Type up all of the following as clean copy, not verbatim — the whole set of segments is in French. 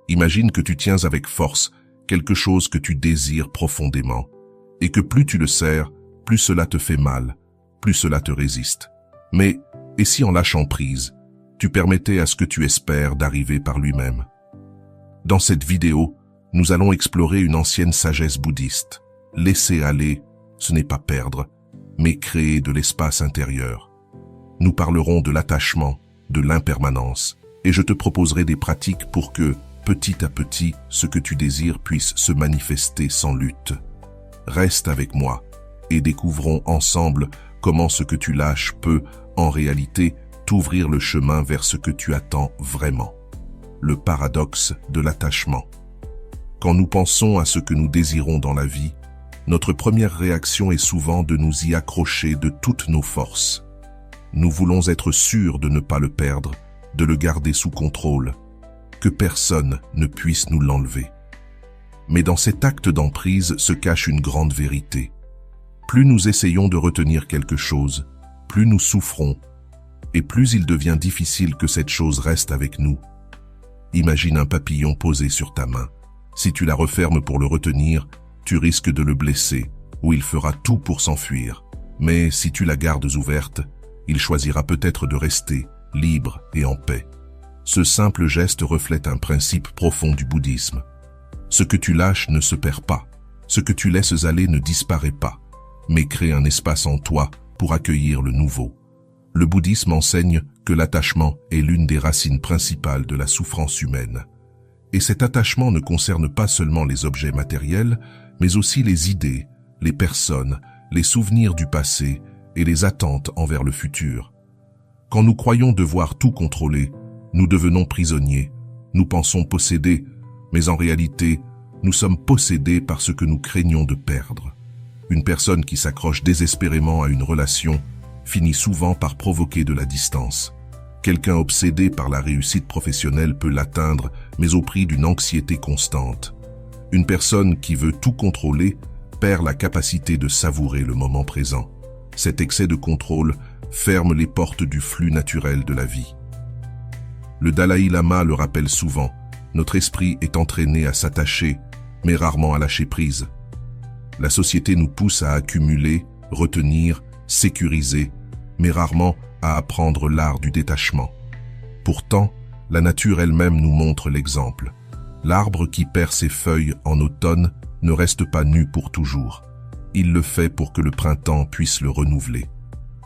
Imagine que tu tiens avec force quelque chose que tu désires profondément, et que plus tu le serres, plus cela te fait mal, plus cela te résiste. Mais, et si en lâchant prise, tu permettais à ce que tu espères d'arriver par lui-même? Dans cette vidéo, nous allons explorer une ancienne sagesse bouddhiste. Laisser aller, ce n'est pas perdre, mais créer de l'espace intérieur. Nous parlerons de l'attachement, de l'impermanence, et je te proposerai des pratiques pour que, petit à petit, ce que tu désires puisse se manifester sans lutte. Reste avec moi et découvrons ensemble comment ce que tu lâches peut, en réalité, t'ouvrir le chemin vers ce que tu attends vraiment. Le paradoxe de l'attachement. Quand nous pensons à ce que nous désirons dans la vie, notre première réaction est souvent de nous y accrocher de toutes nos forces. Nous voulons être sûrs de ne pas le perdre, de le garder sous contrôle, que personne ne puisse nous l'enlever. Mais dans cet acte d'emprise se cache une grande vérité. Plus nous essayons de retenir quelque chose, plus nous souffrons, et plus il devient difficile que cette chose reste avec nous. Imagine un papillon posé sur ta main. Si tu la refermes pour le retenir, tu risques de le blesser, ou il fera tout pour s'enfuir. Mais si tu la gardes ouverte, il choisira peut-être de rester, libre et en paix. Ce simple geste reflète un principe profond du bouddhisme. Ce que tu lâches ne se perd pas, ce que tu laisses aller ne disparaît pas, mais crée un espace en toi pour accueillir le nouveau. Le bouddhisme enseigne que l'attachement est l'une des racines principales de la souffrance humaine. Et cet attachement ne concerne pas seulement les objets matériels, mais aussi les idées, les personnes, les souvenirs du passé et les attentes envers le futur. Quand nous croyons devoir tout contrôler, nous devenons prisonniers, nous pensons posséder, mais en réalité, nous sommes possédés par ce que nous craignons de perdre. Une personne qui s'accroche désespérément à une relation finit souvent par provoquer de la distance. Quelqu'un obsédé par la réussite professionnelle peut l'atteindre, mais au prix d'une anxiété constante. Une personne qui veut tout contrôler perd la capacité de savourer le moment présent. Cet excès de contrôle ferme les portes du flux naturel de la vie. Le Dalai Lama le rappelle souvent, notre esprit est entraîné à s'attacher, mais rarement à lâcher prise. La société nous pousse à accumuler, retenir, sécuriser, mais rarement à apprendre l'art du détachement. Pourtant, la nature elle-même nous montre l'exemple. L'arbre qui perd ses feuilles en automne ne reste pas nu pour toujours. Il le fait pour que le printemps puisse le renouveler.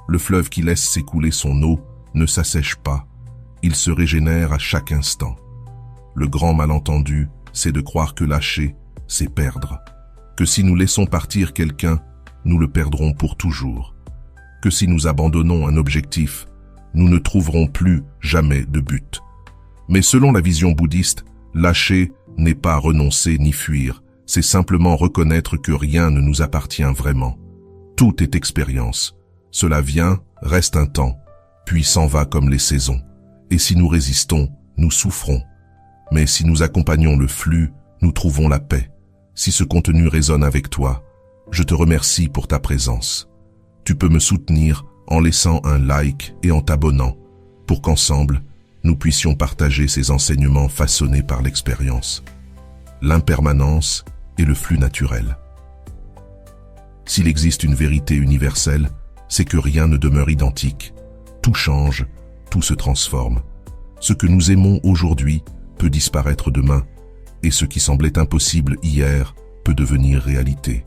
Le fleuve qui laisse s'écouler son eau ne s'assèche pas. Il se régénère à chaque instant. Le grand malentendu, c'est de croire que lâcher, c'est perdre. Que si nous laissons partir quelqu'un, nous le perdrons pour toujours. Que si nous abandonnons un objectif, nous ne trouverons plus jamais de but. Mais selon la vision bouddhiste, lâcher n'est pas renoncer ni fuir, c'est simplement reconnaître que rien ne nous appartient vraiment. Tout est expérience. Cela vient, reste un temps, puis s'en va comme les saisons. Et si nous résistons, nous souffrons. Mais si nous accompagnons le flux, nous trouvons la paix. Si ce contenu résonne avec toi, je te remercie pour ta présence. Tu peux me soutenir en laissant un like et en t'abonnant, pour qu'ensemble, nous puissions partager ces enseignements façonnés par l'expérience. L'impermanence et le flux naturel. S'il existe une vérité universelle, c'est que rien ne demeure identique. Tout change, tout se transforme. Ce que nous aimons aujourd'hui peut disparaître demain, et ce qui semblait impossible hier peut devenir réalité.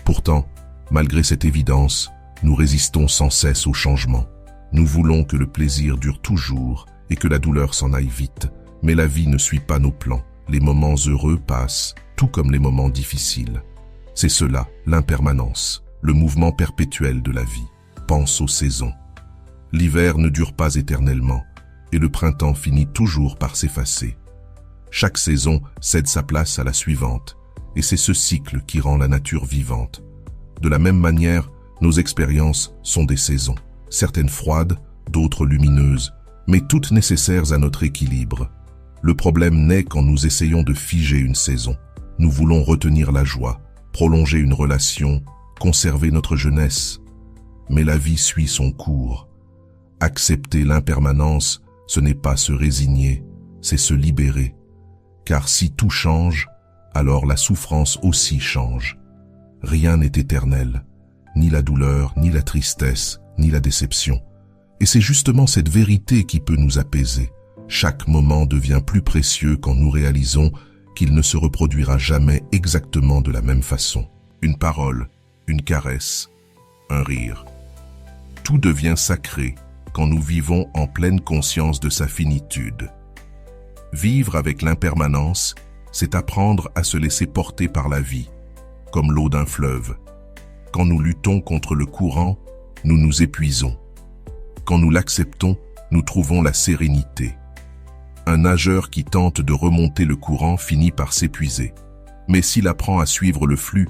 Pourtant, malgré cette évidence, nous résistons sans cesse au changement. Nous voulons que le plaisir dure toujours et que la douleur s'en aille vite, mais la vie ne suit pas nos plans. Les moments heureux passent, tout comme les moments difficiles. C'est cela, l'impermanence, le mouvement perpétuel de la vie. Pense aux saisons. L'hiver ne dure pas éternellement, et le printemps finit toujours par s'effacer. Chaque saison cède sa place à la suivante, et c'est ce cycle qui rend la nature vivante. De la même manière, nos expériences sont des saisons, certaines froides, d'autres lumineuses, mais toutes nécessaires à notre équilibre. Le problème naît quand nous essayons de figer une saison. Nous voulons retenir la joie, prolonger une relation, conserver notre jeunesse. Mais la vie suit son cours. Accepter l'impermanence, ce n'est pas se résigner, c'est se libérer. car si tout change, alors la souffrance aussi change. Rien n'est éternel, ni la douleur, ni la tristesse, ni la déception. Et c'est justement cette vérité qui peut nous apaiser. Chaque moment devient plus précieux quand nous réalisons qu'il ne se reproduira jamais exactement de la même façon. Une parole, une caresse, un rire. Tout devient sacré quand nous vivons en pleine conscience de sa finitude. Vivre avec l'impermanence, c'est apprendre à se laisser porter par la vie, comme l'eau d'un fleuve. Quand nous luttons contre le courant, nous nous épuisons. Quand nous l'acceptons, nous trouvons la sérénité. Un nageur qui tente de remonter le courant finit par s'épuiser. Mais s'il apprend à suivre le flux,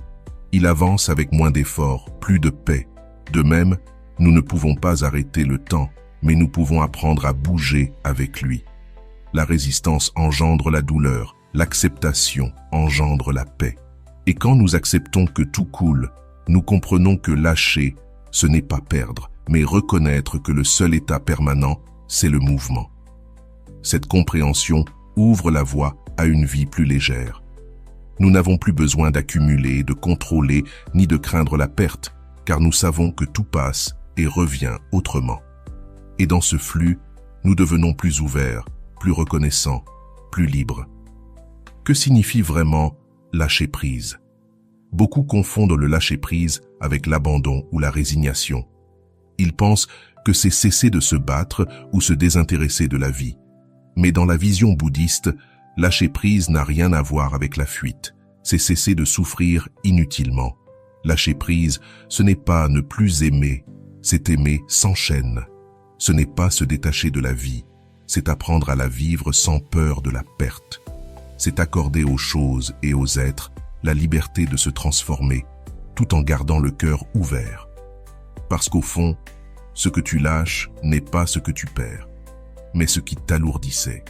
il avance avec moins d'efforts, plus de paix. De même, nous ne pouvons pas arrêter le temps, mais nous pouvons apprendre à bouger avec lui. La résistance engendre la douleur, l'acceptation engendre la paix. Et quand nous acceptons que tout coule, nous comprenons que lâcher, ce n'est pas perdre, mais reconnaître que le seul état permanent, c'est le mouvement. Cette compréhension ouvre la voie à une vie plus légère. Nous n'avons plus besoin d'accumuler, de contrôler, ni de craindre la perte, car nous savons que tout passe et revient autrement. Et dans ce flux, nous devenons plus ouverts, plus reconnaissants, plus libres. Que signifie vraiment lâcher prise? Beaucoup confondent le lâcher prise avec l'abandon ou la résignation. Ils pensent que c'est cesser de se battre ou se désintéresser de la vie. Mais dans la vision bouddhiste, lâcher prise n'a rien à voir avec la fuite. C'est cesser de souffrir inutilement. Lâcher prise, ce n'est pas ne plus aimer, c'est aimer sans chaîne. Ce n'est pas se détacher de la vie, c'est apprendre à la vivre sans peur de la perte. C'est accorder aux choses et aux êtres la liberté de se transformer, tout en gardant le cœur ouvert. Parce qu'au fond, ce que tu lâches n'est pas ce que tu perds, mais ce qui t'alourdissait.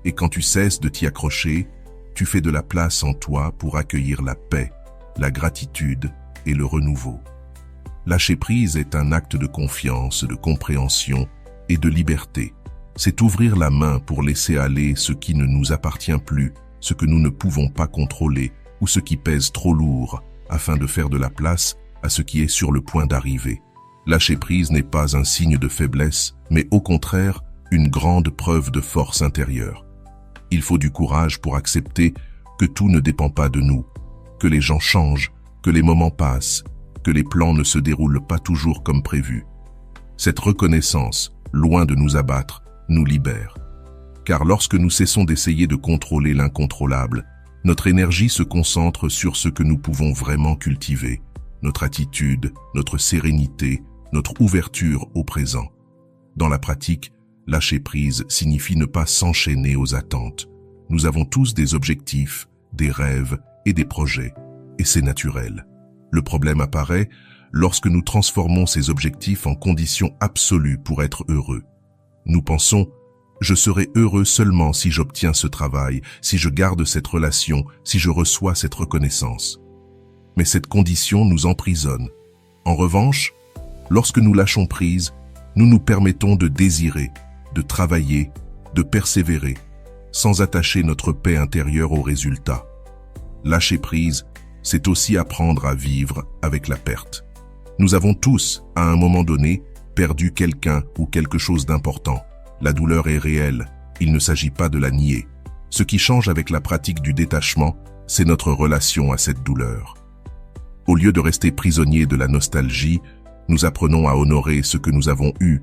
Et quand tu cesses de t'y accrocher, tu fais de la place en toi pour accueillir la paix, la gratitude et le renouveau. Lâcher prise est un acte de confiance, de compréhension et de liberté. C'est ouvrir la main pour laisser aller ce qui ne nous appartient plus, ce que nous ne pouvons pas contrôler ou ce qui pèse trop lourd, afin de faire de la place à ce qui est sur le point d'arriver. Lâcher prise n'est pas un signe de faiblesse, mais au contraire, une grande preuve de force intérieure. Il faut du courage pour accepter que tout ne dépend pas de nous, que les gens changent, que les moments passent, que les plans ne se déroulent pas toujours comme prévu. Cette reconnaissance, loin de nous abattre, nous libère. Car lorsque nous cessons d'essayer de contrôler l'incontrôlable, notre énergie se concentre sur ce que nous pouvons vraiment cultiver, notre attitude, notre sérénité, notre ouverture au présent. Dans la pratique, lâcher prise signifie ne pas s'enchaîner aux attentes. Nous avons tous des objectifs, des rêves et des projets, et c'est naturel. Le problème apparaît lorsque nous transformons ces objectifs en conditions absolues pour être heureux. Nous pensons « je serai heureux seulement si j'obtiens ce travail, si je garde cette relation, si je reçois cette reconnaissance ». Mais cette condition nous emprisonne. En revanche, lorsque nous lâchons prise, nous nous permettons de désirer, de travailler, de persévérer, sans attacher notre paix intérieure aux résultats. Lâcher prise, c'est aussi apprendre à vivre avec la perte. Nous avons tous, à un moment donné, perdu quelqu'un ou quelque chose d'important. La douleur est réelle, il ne s'agit pas de la nier. Ce qui change avec la pratique du détachement, c'est notre relation à cette douleur. Au lieu de rester prisonniers de la nostalgie, nous apprenons à honorer ce que nous avons eu,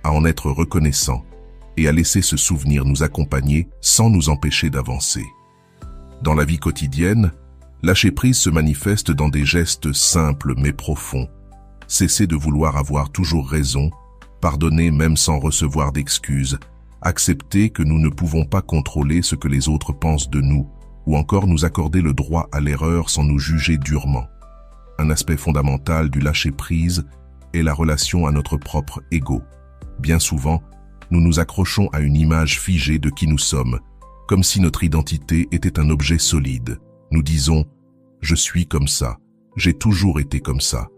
à en être reconnaissants et à laisser ce souvenir nous accompagner sans nous empêcher d'avancer. Dans la vie quotidienne, lâcher prise se manifeste dans des gestes simples mais profonds. Cesser de vouloir avoir toujours raison, pardonner même sans recevoir d'excuses, accepter que nous ne pouvons pas contrôler ce que les autres pensent de nous, ou encore nous accorder le droit à l'erreur sans nous juger durement. Un aspect fondamental du lâcher-prise est la relation à notre propre ego. Bien souvent, nous nous accrochons à une image figée de qui nous sommes, comme si notre identité était un objet solide. Nous disons « je suis comme ça, j'ai toujours été comme ça,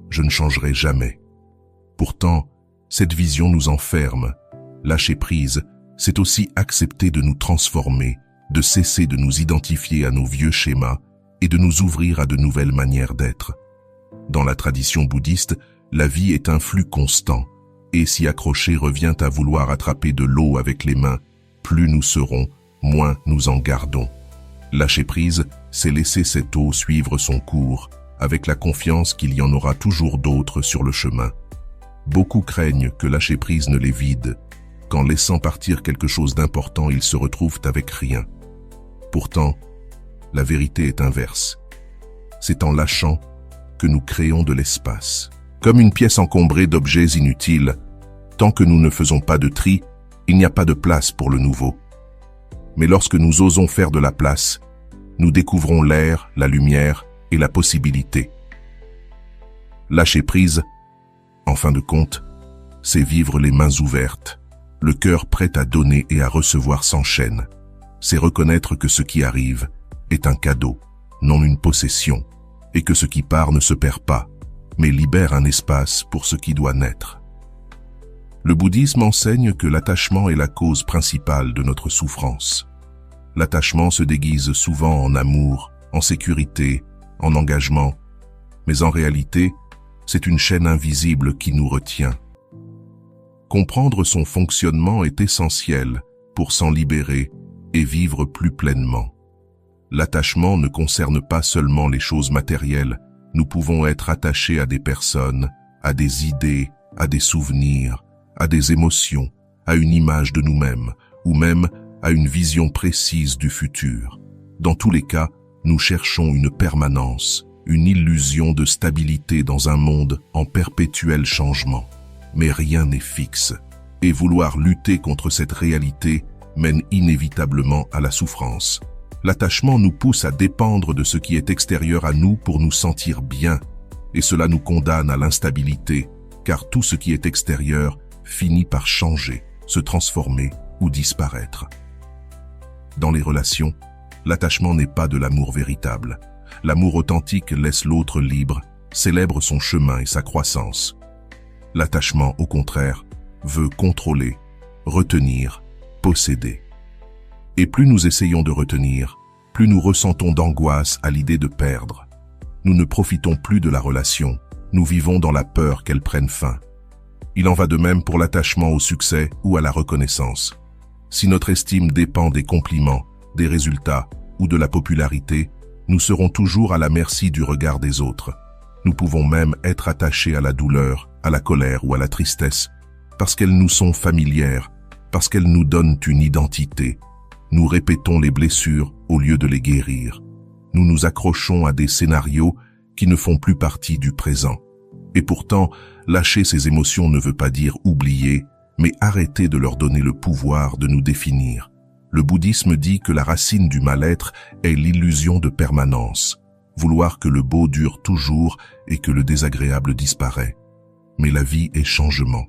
je ne changerai jamais ». Pourtant, cette vision nous enferme. Lâcher prise, c'est aussi accepter de nous transformer, de cesser de nous identifier à nos vieux schémas et de nous ouvrir à de nouvelles manières d'être. Dans la tradition bouddhiste, la vie est un flux constant, et s'y accrocher revient à vouloir attraper de l'eau avec les mains. Plus nous serons, moins nous en gardons. Lâcher prise, c'est laisser cette eau suivre son cours, avec la confiance qu'il y en aura toujours d'autres sur le chemin. Beaucoup craignent que lâcher prise ne les vide. Qu'en laissant partir quelque chose d'important, ils se retrouvent avec rien. Pourtant, la vérité est inverse. C'est en lâchant que nous créons de l'espace. Comme une pièce encombrée d'objets inutiles, tant que nous ne faisons pas de tri, il n'y a pas de place pour le nouveau. Mais lorsque nous osons faire de la place, nous découvrons l'air, la lumière et la possibilité. Lâcher prise, en fin de compte, c'est vivre les mains ouvertes, le cœur prêt à donner et à recevoir sans chaîne. C'est reconnaître que ce qui arrive est un cadeau, non une possession, et que ce qui part ne se perd pas, mais libère un espace pour ce qui doit naître. Le bouddhisme enseigne que l'attachement est la cause principale de notre souffrance. L'attachement se déguise souvent en amour, en sécurité, en engagement, mais en réalité, c'est une chaîne invisible qui nous retient. Comprendre son fonctionnement est essentiel pour s'en libérer et vivre plus pleinement. L'attachement ne concerne pas seulement les choses matérielles. Nous pouvons être attachés à des personnes, à des idées, à des souvenirs, à des émotions, à une image de nous-mêmes, ou même à une vision précise du futur. Dans tous les cas, nous cherchons une permanence, une illusion de stabilité dans un monde en perpétuel changement. Mais rien n'est fixe, et vouloir lutter contre cette réalité mène inévitablement à la souffrance. L'attachement nous pousse à dépendre de ce qui est extérieur à nous pour nous sentir bien, et cela nous condamne à l'instabilité, car tout ce qui est extérieur finit par changer, se transformer ou disparaître. Dans les relations, l'attachement n'est pas de l'amour véritable. L'amour authentique laisse l'autre libre, célèbre son chemin et sa croissance. L'attachement, au contraire, veut contrôler, retenir, posséder. Et plus nous essayons de retenir, plus nous ressentons d'angoisse à l'idée de perdre. Nous ne profitons plus de la relation, nous vivons dans la peur qu'elle prenne fin. Il en va de même pour l'attachement au succès ou à la reconnaissance. Si notre estime dépend des compliments, des résultats ou de la popularité, nous serons toujours à la merci du regard des autres. Nous pouvons même être attachés à la douleur, à la colère ou à la tristesse, parce qu'elles nous sont familières, parce qu'elles nous donnent une identité. Nous répétons les blessures au lieu de les guérir. Nous nous accrochons à des scénarios qui ne font plus partie du présent. Et pourtant, lâcher ces émotions ne veut pas dire oublier, mais arrêter de leur donner le pouvoir de nous définir. Le bouddhisme dit que la racine du mal-être est l'illusion de permanence, vouloir que le beau dure toujours et que le désagréable disparaît. Mais la vie est changement.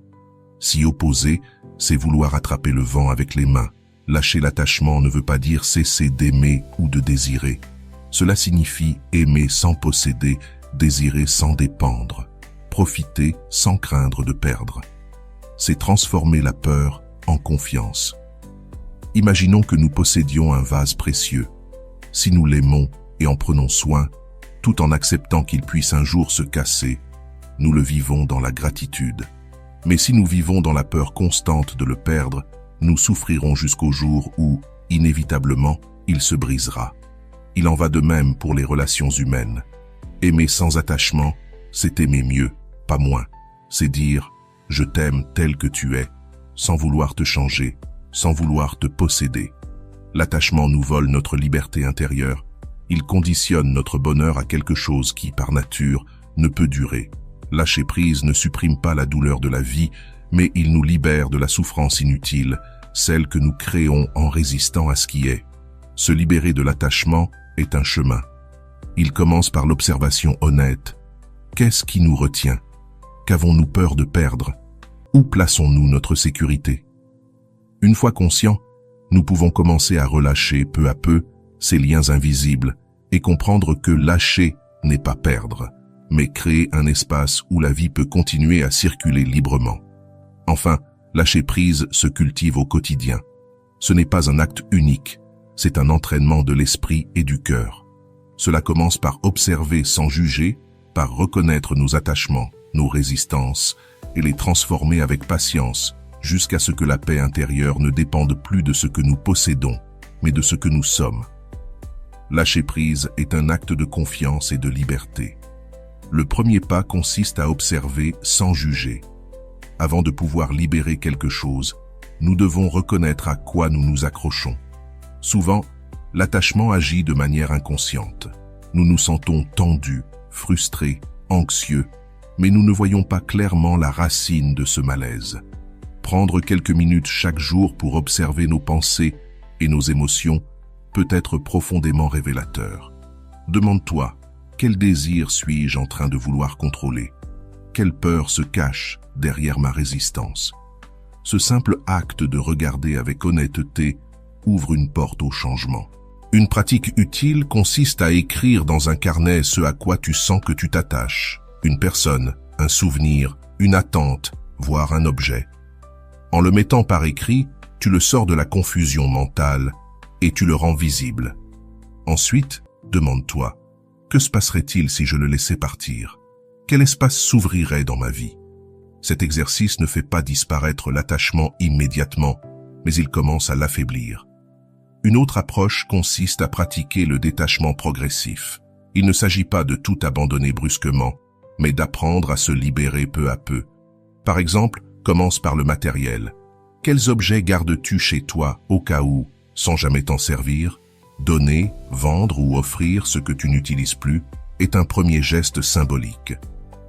S'y opposer, c'est vouloir attraper le vent avec les mains. Lâcher l'attachement ne veut pas dire cesser d'aimer ou de désirer. Cela signifie aimer sans posséder, désirer sans dépendre, profiter sans craindre de perdre. C'est transformer la peur en confiance. Imaginons que nous possédions un vase précieux. Si nous l'aimons et en prenons soin, tout en acceptant qu'il puisse un jour se casser, nous le vivons dans la gratitude. Mais si nous vivons dans la peur constante de le perdre, nous souffrirons jusqu'au jour où, inévitablement, il se brisera. Il en va de même pour les relations humaines. Aimer sans attachement, c'est aimer mieux, pas moins. C'est dire « je t'aime tel que tu es », sans vouloir te changer, sans vouloir te posséder. L'attachement nous vole notre liberté intérieure. Il conditionne notre bonheur à quelque chose qui, par nature, ne peut durer. Lâcher prise ne supprime pas la douleur de la vie, mais il nous libère de la souffrance inutile, celle que nous créons en résistant à ce qui est. Se libérer de l'attachement est un chemin. Il commence par l'observation honnête. Qu'est-ce qui nous retient? Qu'avons-nous peur de perdre? Où plaçons-nous notre sécurité? Une fois conscients, nous pouvons commencer à relâcher peu à peu ces liens invisibles et comprendre que lâcher n'est pas perdre, mais créer un espace où la vie peut continuer à circuler librement. Enfin, lâcher prise se cultive au quotidien. Ce n'est pas un acte unique, c'est un entraînement de l'esprit et du cœur. Cela commence par observer sans juger, par reconnaître nos attachements, nos résistances, et les transformer avec patience, jusqu'à ce que la paix intérieure ne dépende plus de ce que nous possédons, mais de ce que nous sommes. Lâcher prise est un acte de confiance et de liberté. Le premier pas consiste à observer sans juger. Avant de pouvoir libérer quelque chose, nous devons reconnaître à quoi nous nous accrochons. Souvent, l'attachement agit de manière inconsciente. Nous nous sentons tendus, frustrés, anxieux, mais nous ne voyons pas clairement la racine de ce malaise. Prendre quelques minutes chaque jour pour observer nos pensées et nos émotions peut être profondément révélateur. Demande-toi, quel désir suis-je en train de vouloir contrôler? Quelle peur se cache derrière ma résistance? Ce simple acte de regarder avec honnêteté ouvre une porte au changement. Une pratique utile consiste à écrire dans un carnet ce à quoi tu sens que tu t'attaches. Une personne, un souvenir, une attente, voire un objet. En le mettant par écrit, tu le sors de la confusion mentale et tu le rends visible. Ensuite, demande-toi, que se passerait-il si je le laissais partir? Quel espace s'ouvrirait dans ma vie? Cet exercice ne fait pas disparaître l'attachement immédiatement, mais il commence à l'affaiblir. Une autre approche consiste à pratiquer le détachement progressif. Il ne s'agit pas de tout abandonner brusquement, mais d'apprendre à se libérer peu à peu. Par exemple, commence par le matériel. Quels objets gardes-tu chez toi au cas où, sans jamais t'en servir? Donner, vendre ou offrir ce que tu n'utilises plus est un premier geste symbolique.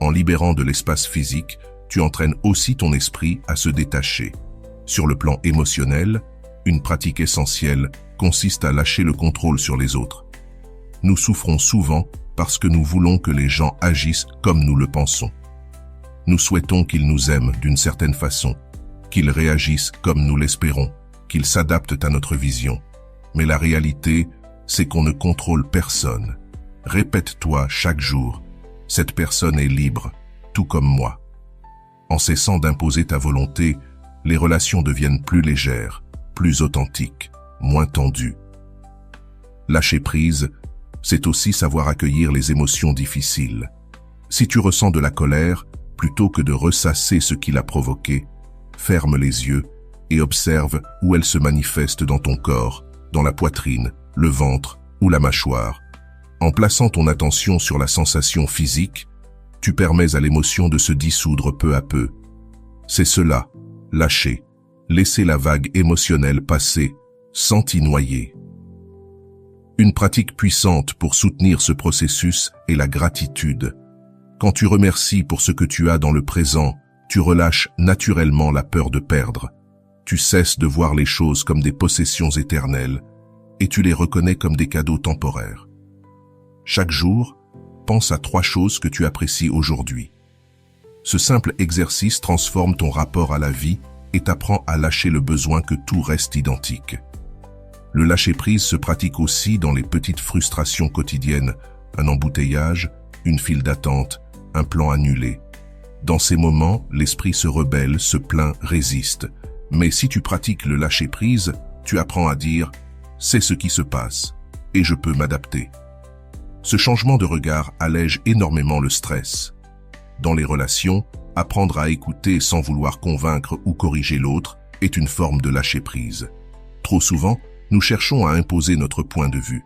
En libérant de l'espace physique, tu entraînes aussi ton esprit à se détacher. Sur le plan émotionnel, une pratique essentielle consiste à lâcher le contrôle sur les autres. Nous souffrons souvent parce que nous voulons que les gens agissent comme nous le pensons. Nous souhaitons qu'ils nous aiment d'une certaine façon, qu'ils réagissent comme nous l'espérons, qu'ils s'adaptent à notre vision. Mais la réalité, c'est qu'on ne contrôle personne. Répète-toi chaque jour, cette personne est libre, tout comme moi. En cessant d'imposer ta volonté, les relations deviennent plus légères, plus authentiques, moins tendues. Lâcher prise, c'est aussi savoir accueillir les émotions difficiles. Si tu ressens de la colère, plutôt que de ressasser ce qui l'a provoqué, ferme les yeux et observe où elle se manifeste dans ton corps, dans la poitrine, le ventre ou la mâchoire. En plaçant ton attention sur la sensation physique, tu permets à l'émotion de se dissoudre peu à peu. C'est cela, lâcher, laisser la vague émotionnelle passer, sans t'y noyer. Une pratique puissante pour soutenir ce processus est la gratitude. Quand tu remercies pour ce que tu as dans le présent, tu relâches naturellement la peur de perdre. Tu cesses de voir les choses comme des possessions éternelles et tu les reconnais comme des cadeaux temporaires. Chaque jour, pense à 3 choses que tu apprécies aujourd'hui. Ce simple exercice transforme ton rapport à la vie et t'apprend à lâcher le besoin que tout reste identique. Le lâcher-prise se pratique aussi dans les petites frustrations quotidiennes, un embouteillage, une file d'attente, un plan annulé. Dans ces moments, l'esprit se rebelle, se plaint, résiste. Mais si tu pratiques le lâcher-prise, tu apprends à dire « c'est ce qui se passe et je peux m'adapter ». Ce changement de regard allège énormément le stress. Dans les relations, apprendre à écouter sans vouloir convaincre ou corriger l'autre est une forme de lâcher-prise. Trop souvent, nous cherchons à imposer notre point de vue.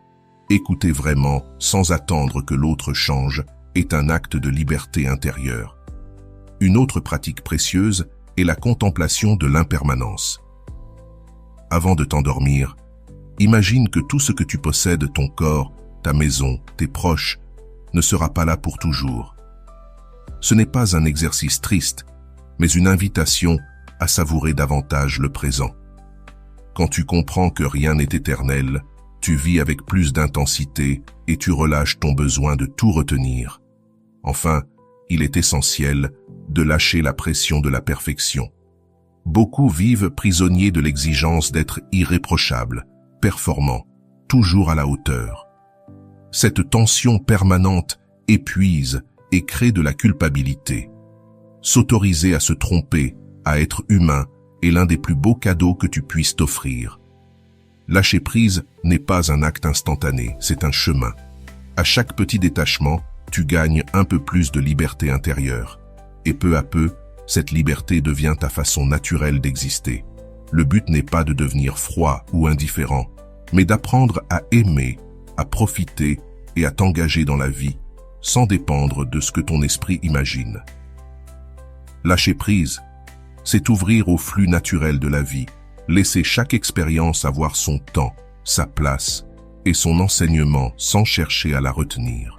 Écouter vraiment, sans attendre que l'autre change, est un acte de liberté intérieure. Une autre pratique précieuse est la contemplation de l'impermanence. Avant de t'endormir, imagine que tout ce que tu possèdes, ton corps, ta maison, tes proches, ne sera pas là pour toujours. Ce n'est pas un exercice triste, mais une invitation à savourer davantage le présent. Quand tu comprends que rien n'est éternel, tu vis avec plus d'intensité et tu relâches ton besoin de tout retenir. Enfin, il est essentiel de lâcher la pression de la perfection. Beaucoup vivent prisonniers de l'exigence d'être irréprochables, performants, toujours à la hauteur. Cette tension permanente épuise et crée de la culpabilité. S'autoriser à se tromper, à être humain, est l'un des plus beaux cadeaux que tu puisses t'offrir. Lâcher prise n'est pas un acte instantané, c'est un chemin. À chaque petit détachement, tu gagnes un peu plus de liberté intérieure. Et peu à peu, cette liberté devient ta façon naturelle d'exister. Le but n'est pas de devenir froid ou indifférent, mais d'apprendre à aimer, à profiter et à t'engager dans la vie, sans dépendre de ce que ton esprit imagine. Lâcher prise, c'est ouvrir au flux naturel de la vie, laisser chaque expérience avoir son temps, sa place et son enseignement sans chercher à la retenir.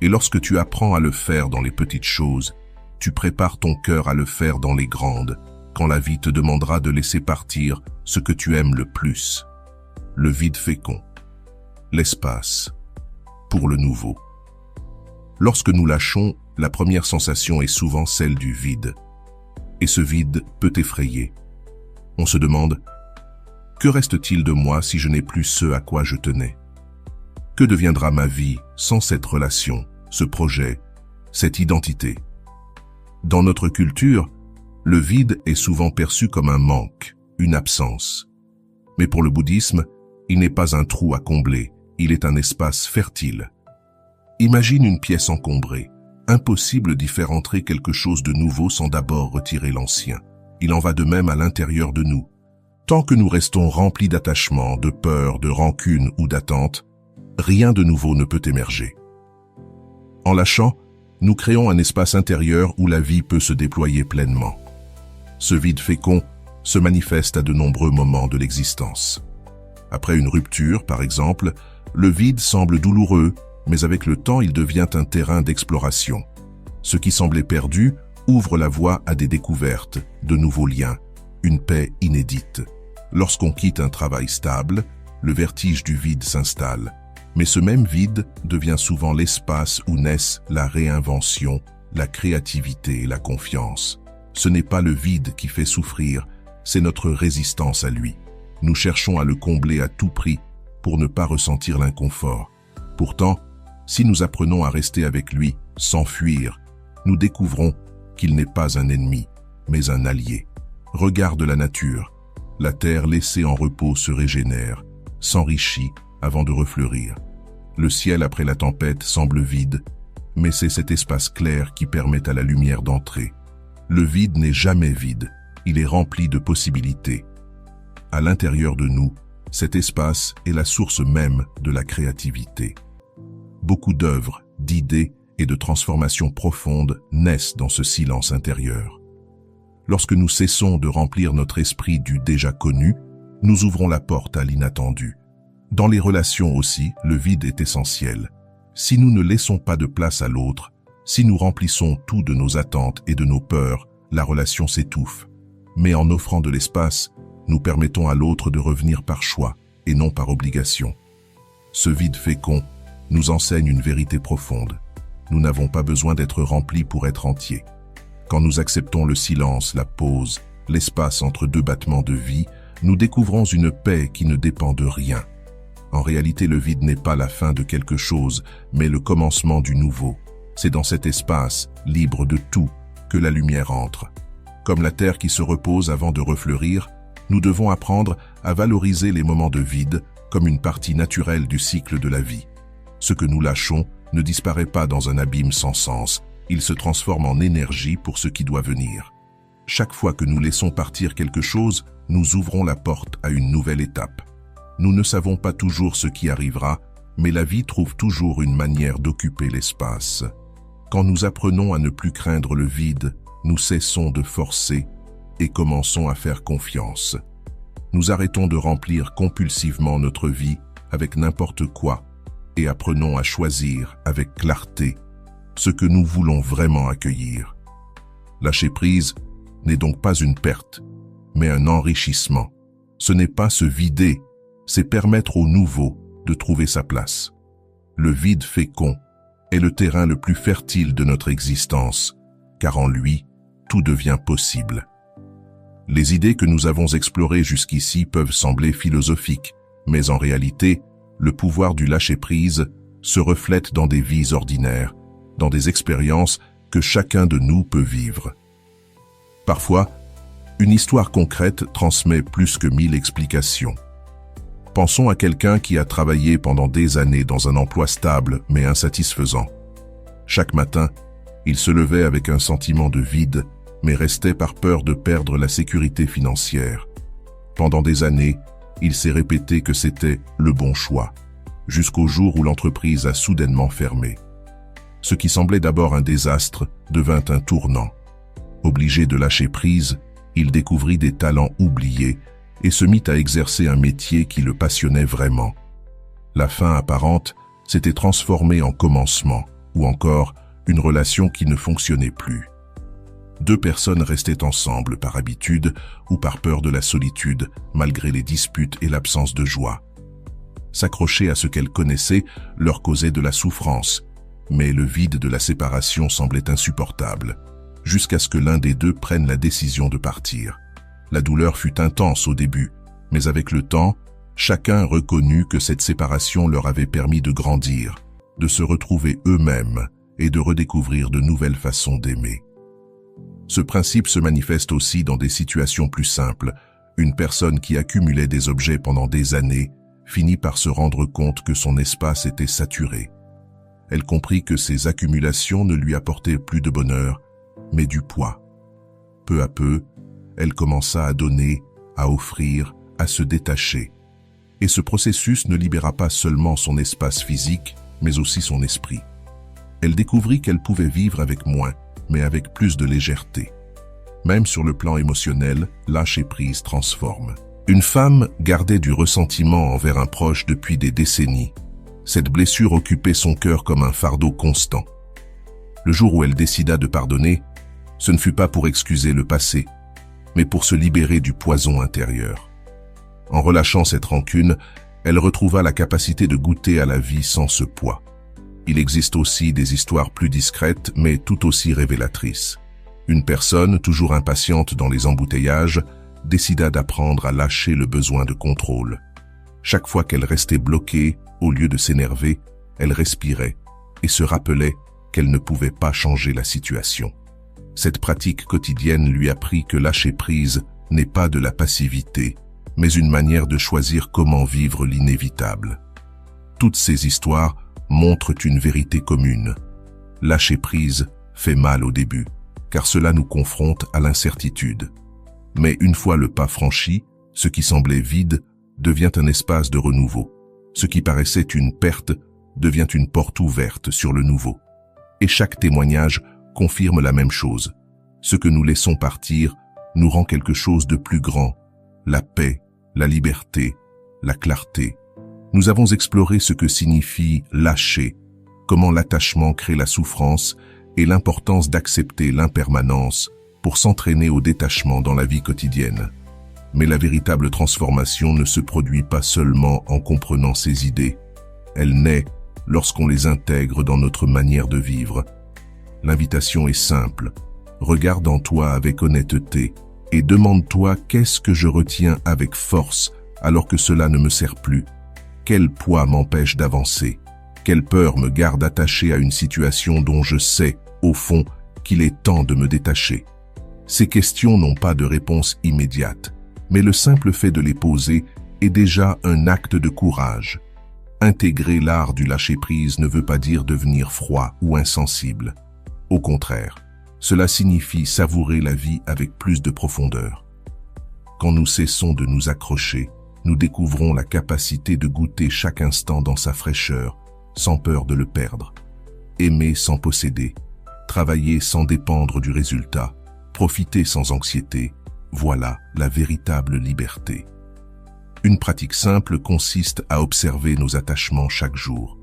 Et lorsque tu apprends à le faire dans les petites choses, tu prépares ton cœur à le faire dans les grandes, quand la vie te demandera de laisser partir ce que tu aimes le plus. Le vide fécond, l'espace, pour le nouveau. Lorsque nous lâchons, la première sensation est souvent celle du vide. Et ce vide peut effrayer. On se demande, que reste-t-il de moi si je n'ai plus ce à quoi je tenais? Que deviendra ma vie sans cette relation, ce projet, cette identité? Dans notre culture, le vide est souvent perçu comme un manque, une absence. Mais pour le bouddhisme, il n'est pas un trou à combler, il est un espace fertile. Imagine une pièce encombrée. Impossible d'y faire entrer quelque chose de nouveau sans d'abord retirer l'ancien. Il en va de même à l'intérieur de nous. Tant que nous restons remplis d'attachement, de peur, de rancune ou d'attente, rien de nouveau ne peut émerger. En lâchant, nous créons un espace intérieur où la vie peut se déployer pleinement. Ce vide fécond se manifeste à de nombreux moments de l'existence. Après une rupture, par exemple, le vide semble douloureux, mais avec le temps, il devient un terrain d'exploration. Ce qui semblait perdu ouvre la voie à des découvertes, de nouveaux liens, une paix inédite. Lorsqu'on quitte un travail stable, le vertige du vide s'installe. Mais ce même vide devient souvent l'espace où naissent la réinvention, la créativité et la confiance. Ce n'est pas le vide qui fait souffrir, c'est notre résistance à lui. Nous cherchons à le combler à tout prix pour ne pas ressentir l'inconfort. Pourtant, si nous apprenons à rester avec lui, sans fuir, nous découvrons qu'il n'est pas un ennemi, mais un allié. Regarde la nature. La terre laissée en repos se régénère, s'enrichit avant de refleurir. Le ciel après la tempête semble vide, mais c'est cet espace clair qui permet à la lumière d'entrer. Le vide n'est jamais vide, il est rempli de possibilités. À l'intérieur de nous, cet espace est la source même de la créativité. Beaucoup d'œuvres, d'idées et de transformations profondes naissent dans ce silence intérieur. Lorsque nous cessons de remplir notre esprit du déjà connu, nous ouvrons la porte à l'inattendu. Dans les relations aussi, le vide est essentiel. Si nous ne laissons pas de place à l'autre, si nous remplissons tout de nos attentes et de nos peurs, la relation s'étouffe. Mais en offrant de l'espace, nous permettons à l'autre de revenir par choix et non par obligation. Ce vide fécond nous enseigne une vérité profonde. Nous n'avons pas besoin d'être remplis pour être entiers. Quand nous acceptons le silence, la pause, l'espace entre deux battements de vie, nous découvrons une paix qui ne dépend de rien. En réalité, le vide n'est pas la fin de quelque chose, mais le commencement du nouveau. C'est dans cet espace, libre de tout, que la lumière entre. Comme la terre qui se repose avant de refleurir, nous devons apprendre à valoriser les moments de vide comme une partie naturelle du cycle de la vie. Ce que nous lâchons ne disparaît pas dans un abîme sans sens, il se transforme en énergie pour ce qui doit venir. Chaque fois que nous laissons partir quelque chose, nous ouvrons la porte à une nouvelle étape. Nous ne savons pas toujours ce qui arrivera, mais la vie trouve toujours une manière d'occuper l'espace. Quand nous apprenons à ne plus craindre le vide, nous cessons de forcer et commençons à faire confiance. Nous arrêtons de remplir compulsivement notre vie avec n'importe quoi et apprenons à choisir avec clarté ce que nous voulons vraiment accueillir. Lâcher prise n'est donc pas une perte, mais un enrichissement. Ce n'est pas se vider, c'est permettre au nouveau de trouver sa place. Le vide fécond est le terrain le plus fertile de notre existence, car en lui, tout devient possible. Les idées que nous avons explorées jusqu'ici peuvent sembler philosophiques, mais en réalité, le pouvoir du lâcher-prise se reflète dans des vies ordinaires, dans des expériences que chacun de nous peut vivre. Parfois, une histoire concrète transmet plus que 1000 explications. Pensons à quelqu'un qui a travaillé pendant des années dans un emploi stable mais insatisfaisant. Chaque matin, il se levait avec un sentiment de vide, mais restait par peur de perdre la sécurité financière. Pendant des années, il s'est répété que c'était le bon choix, jusqu'au jour où l'entreprise a soudainement fermé. Ce qui semblait d'abord un désastre devint un tournant. Obligé de lâcher prise, il découvrit des talents oubliés et se mit à exercer un métier qui le passionnait vraiment. La fin apparente s'était transformée en commencement, ou encore une relation qui ne fonctionnait plus. Deux personnes restaient ensemble par habitude ou par peur de la solitude, malgré les disputes et l'absence de joie. S'accrocher à ce qu'elles connaissaient leur causait de la souffrance, mais le vide de la séparation semblait insupportable, jusqu'à ce que l'un des deux prenne la décision de partir. La douleur fut intense au début, mais avec le temps, chacun reconnut que cette séparation leur avait permis de grandir, de se retrouver eux-mêmes et de redécouvrir de nouvelles façons d'aimer. Ce principe se manifeste aussi dans des situations plus simples. Une personne qui accumulait des objets pendant des années finit par se rendre compte que son espace était saturé. Elle comprit que ces accumulations ne lui apportaient plus de bonheur, mais du poids. Peu à peu, elle commença à donner, à offrir, à se détacher. Et ce processus ne libéra pas seulement son espace physique, mais aussi son esprit. Elle découvrit qu'elle pouvait vivre avec moins, mais avec plus de légèreté. Même sur le plan émotionnel, lâcher prise transforme. Une femme gardait du ressentiment envers un proche depuis des décennies. Cette blessure occupait son cœur comme un fardeau constant. Le jour où elle décida de pardonner, ce ne fut pas pour excuser le passé, mais pour se libérer du poison intérieur. En relâchant cette rancune, elle retrouva la capacité de goûter à la vie sans ce poids. Il existe aussi des histoires plus discrètes, mais tout aussi révélatrices. Une personne, toujours impatiente dans les embouteillages, décida d'apprendre à lâcher le besoin de contrôle. Chaque fois qu'elle restait bloquée, au lieu de s'énerver, elle respirait et se rappelait qu'elle ne pouvait pas changer la situation. Cette pratique quotidienne lui apprit que lâcher prise n'est pas de la passivité, mais une manière de choisir comment vivre l'inévitable. Toutes ces histoires montrent une vérité commune. Lâcher prise fait mal au début, car cela nous confronte à l'incertitude. Mais une fois le pas franchi, ce qui semblait vide devient un espace de renouveau. Ce qui paraissait une perte devient une porte ouverte sur le nouveau. Et chaque témoignage confirme la même chose. Ce que nous laissons partir nous rend quelque chose de plus grand. La paix, la liberté, la clarté. Nous avons exploré ce que signifie lâcher, comment l'attachement crée la souffrance et l'importance d'accepter l'impermanence pour s'entraîner au détachement dans la vie quotidienne. Mais la véritable transformation ne se produit pas seulement en comprenant ces idées. Elle naît lorsqu'on les intègre dans notre manière de vivre. L'invitation est simple. Regarde en toi avec honnêteté et demande-toi qu'est-ce que je retiens avec force alors que cela ne me sert plus. Quel poids m'empêche d'avancer? Quelle peur me garde attaché à une situation dont je sais, au fond, qu'il est temps de me détacher? Ces questions n'ont pas de réponse immédiate, mais le simple fait de les poser est déjà un acte de courage. Intégrer l'art du lâcher-prise ne veut pas dire devenir froid ou insensible. Au contraire, cela signifie savourer la vie avec plus de profondeur. Quand nous cessons de nous accrocher, nous découvrons la capacité de goûter chaque instant dans sa fraîcheur, sans peur de le perdre. Aimer sans posséder, travailler sans dépendre du résultat, profiter sans anxiété, voilà la véritable liberté. Une pratique simple consiste à observer nos attachements chaque jour.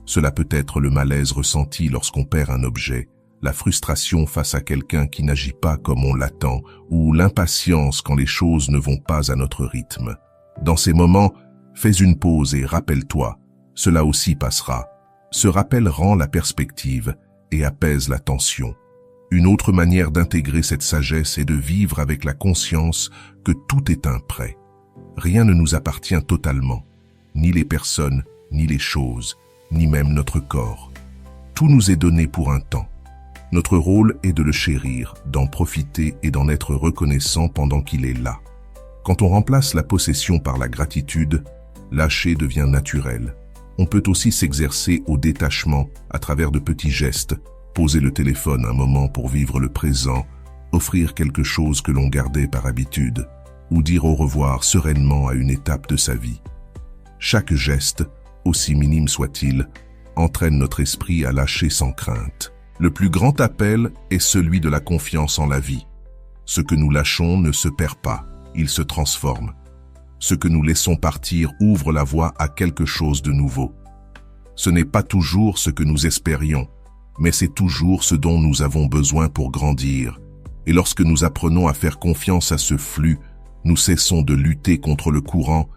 Cela peut être le malaise ressenti lorsqu'on perd un objet, la frustration face à quelqu'un qui n'agit pas comme on l'attend, ou l'impatience quand les choses ne vont pas à notre rythme. Dans ces moments, fais une pause et rappelle-toi, cela aussi passera. Ce rappel rend la perspective et apaise la tension. Une autre manière d'intégrer cette sagesse est de vivre avec la conscience que tout est un prêt. Rien ne nous appartient totalement, ni les personnes, ni les choses, ni même notre corps. Tout nous est donné pour un temps. Notre rôle est de le chérir, d'en profiter et d'en être reconnaissant pendant qu'il est là. Quand on remplace la possession par la gratitude, lâcher devient naturel. On peut aussi s'exercer au détachement à travers de petits gestes, poser le téléphone un moment pour vivre le présent, offrir quelque chose que l'on gardait par habitude, ou dire au revoir sereinement à une étape de sa vie. Chaque geste, aussi minime soit-il, entraîne notre esprit à lâcher sans crainte. Le plus grand appel est celui de la confiance en la vie. Ce que nous lâchons ne se perd pas, il se transforme. Ce que nous laissons partir ouvre la voie à quelque chose de nouveau. Ce n'est pas toujours ce que nous espérions, mais c'est toujours ce dont nous avons besoin pour grandir. Et lorsque nous apprenons à faire confiance à ce flux, nous cessons de lutter contre le courant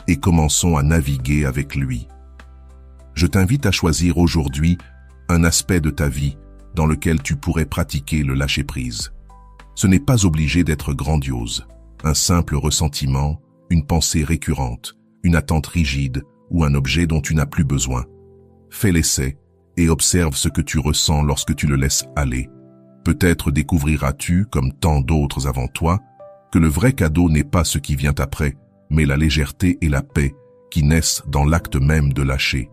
et commençons à naviguer avec lui. Je t'invite à choisir aujourd'hui un aspect de ta vie dans lequel tu pourrais pratiquer le lâcher-prise. Ce n'est pas obligé d'être grandiose. Un simple ressentiment, une pensée récurrente, une attente rigide ou un objet dont tu n'as plus besoin. Fais l'essai et observe ce que tu ressens lorsque tu le laisses aller. Peut-être découvriras-tu, comme tant d'autres avant toi, que le vrai cadeau n'est pas ce qui vient après, mais la légèreté et la paix qui naissent dans l'acte même de lâcher.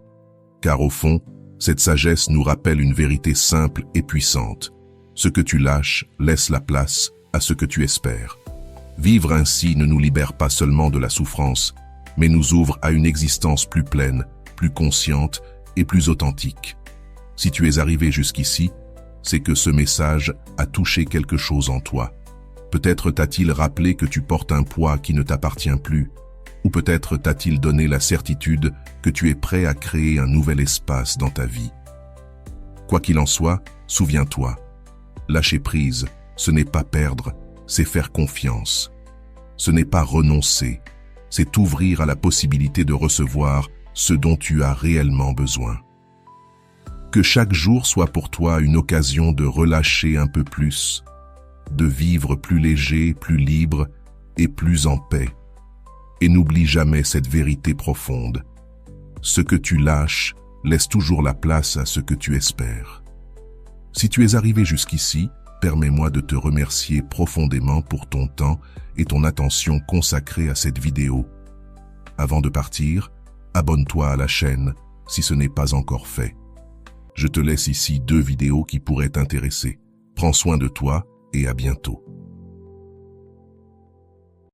Car au fond, cette sagesse nous rappelle une vérité simple et puissante. Ce que tu lâches laisse la place à ce que tu espères. Vivre ainsi ne nous libère pas seulement de la souffrance, mais nous ouvre à une existence plus pleine, plus consciente et plus authentique. Si tu es arrivé jusqu'ici, c'est que ce message a touché quelque chose en toi. Peut-être t'a-t-il rappelé que tu portes un poids qui ne t'appartient plus, ou peut-être t'a-t-il donné la certitude que tu es prêt à créer un nouvel espace dans ta vie. Quoi qu'il en soit, souviens-toi, lâcher prise, ce n'est pas perdre, c'est faire confiance. Ce n'est pas renoncer, c'est t'ouvrir à la possibilité de recevoir ce dont tu as réellement besoin. Que chaque jour soit pour toi une occasion de relâcher un peu plus, de vivre plus léger, plus libre et plus en paix. Et n'oublie jamais cette vérité profonde. Ce que tu lâches laisse toujours la place à ce que tu espères. Si tu es arrivé jusqu'ici, permets-moi de te remercier profondément pour ton temps et ton attention consacrée à cette vidéo. Avant de partir, abonne-toi à la chaîne si ce n'est pas encore fait. Je te laisse ici 2 vidéos qui pourraient t'intéresser. Prends soin de toi et à bientôt.